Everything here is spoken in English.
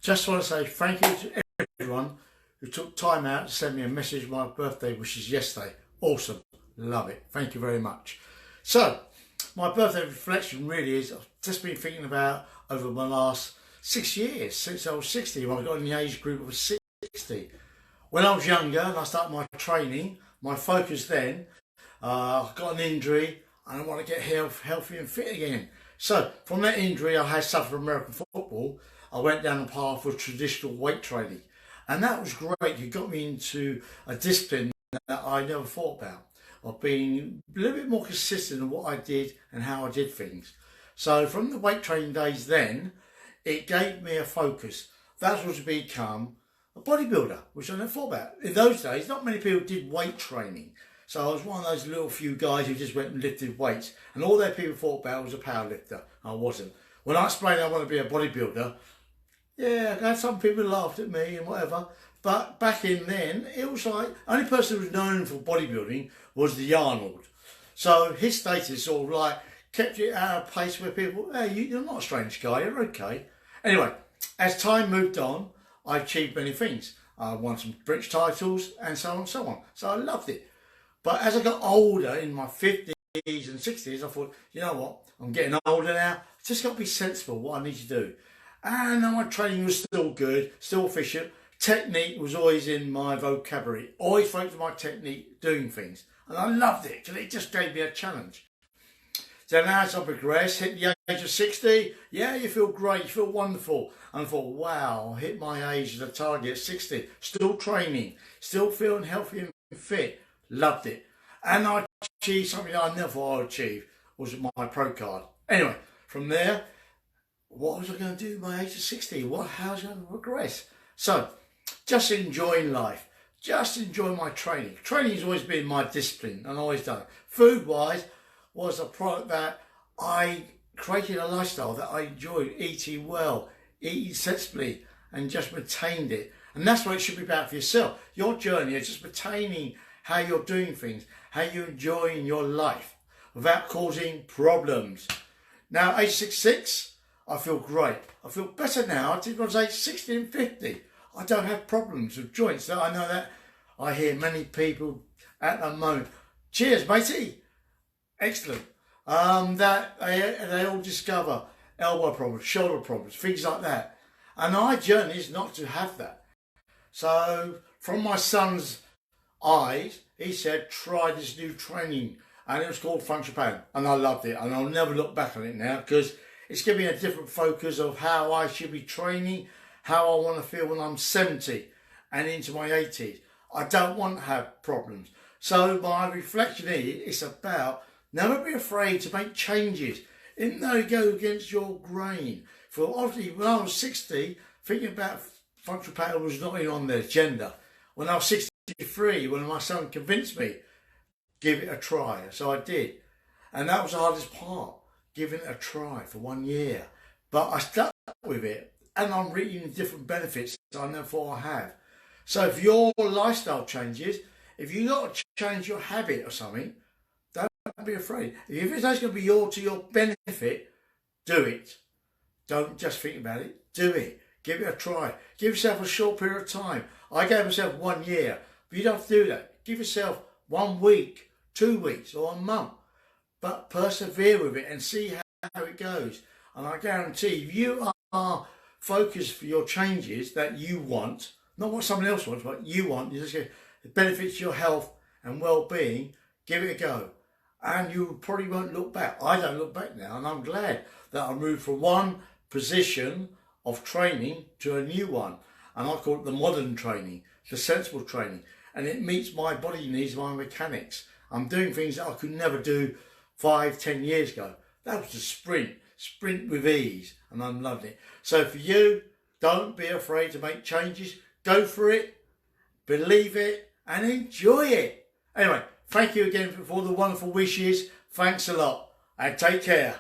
Just want to say thank you to everyone who took time out to send me a message my birthday, which is yesterday. Awesome. Love it. Thank you very much. So, my birthday reflection really is, I've just been thinking about over my last 6 years, since I was 60, when I got in the age group of 60. When I was younger and I started my training, my focus then, I got an injury and I want to get healthy and fit again. So, from that injury I had suffered from American football, I went down the path of traditional weight training. And that was great. It got me into a discipline that I never thought about, of being a little bit more consistent in what I did and how I did things. So from the weight training days then, it gave me a focus. That was to become a bodybuilder, which I never thought about. In those days, not many people did weight training. So I was one of those little few guys who just went and lifted weights. And all that people thought about was a power lifter. I wasn't. When I explained I want to be a bodybuilder, yeah, I had some people laughed at me and whatever. But back in then, it was like, the only person who was known for bodybuilding was the Arnold. So his status sort of like kept it at a place where people, hey, you're not a strange guy, you're okay. Anyway, as time moved on, I achieved many things. I won some British titles and so on and so on. So I loved it. But as I got older, in my 50s and 60s, I thought, you know what, I'm getting older now. I've just got to be sensible what I need to do. And my training was still good, still efficient. Technique was always in my vocabulary. Always focused on my technique, doing things. And I loved it because it just gave me a challenge. So now as I progressed, hit the age of 60, yeah, you feel great, you feel wonderful. And I thought, wow, I hit my age as a target at 60. Still training, still feeling healthy and fit. Loved it. And I achieved something I never thought I'd achieve, was my pro card. Anyway, from there, what was I going to do at my age of 60? How was I going to progress? So, just enjoying life. Just enjoy my training. Training has always been my discipline, and I've always done it. Food-wise, was a product that I created a lifestyle that I enjoyed, eating well, eating sensibly, and just maintained it. And that's what it should be about for yourself. Your journey is just maintaining how you're doing things, how you're enjoying your life without causing problems. Now, age 66, I feel great. I feel better now. I did when I was age 60 and 50. I don't have problems with joints. I know that. I hear many people at the moment, cheers, matey. Excellent. That they all discover elbow problems, shoulder problems, things like that. And my journey is not to have that. So from my son's eyes, he said, try this new training. And it was called Functional Power. And I loved it. And I'll never look back on it now because it's giving me a different focus of how I should be training, how I want to feel when I'm 70 and into my 80s. I don't want to have problems. So my reflection is, it's about never be afraid to make changes, even though you go against your grain. For obviously, when I was 60, thinking about functional power was not even on the agenda. When I was 63, when my son convinced me, give it a try. So I did. And that was the hardest part, giving it a try for 1 year. But I stuck with it, and I'm reaping different benefits I never thought I have. So if your lifestyle changes, if you got to change your habit or something, don't be afraid. If it's going to be to your benefit, do it. Don't just think about it. Do it. Give it a try. Give yourself a short period of time. I gave myself 1 year, but you don't have to do that. Give yourself 1 week, 2 weeks, or a month. But persevere with it and see how it goes. And I guarantee if you are focused for your changes that you want, not what someone else wants, but you want, you just get it benefits your health and well-being, give it a go. And you probably won't look back. I don't look back now, and I'm glad that I moved from one position of training to a new one. And I call it the modern training, the sensible training. And it meets my body needs, my mechanics. I'm doing things that I could never do 5-10 years ago. That was a sprint with ease, and I'm loving it. So for you, don't be afraid to make changes. Go for it, believe it, and enjoy it. Anyway, thank you again for all the wonderful wishes. Thanks a lot, and take care.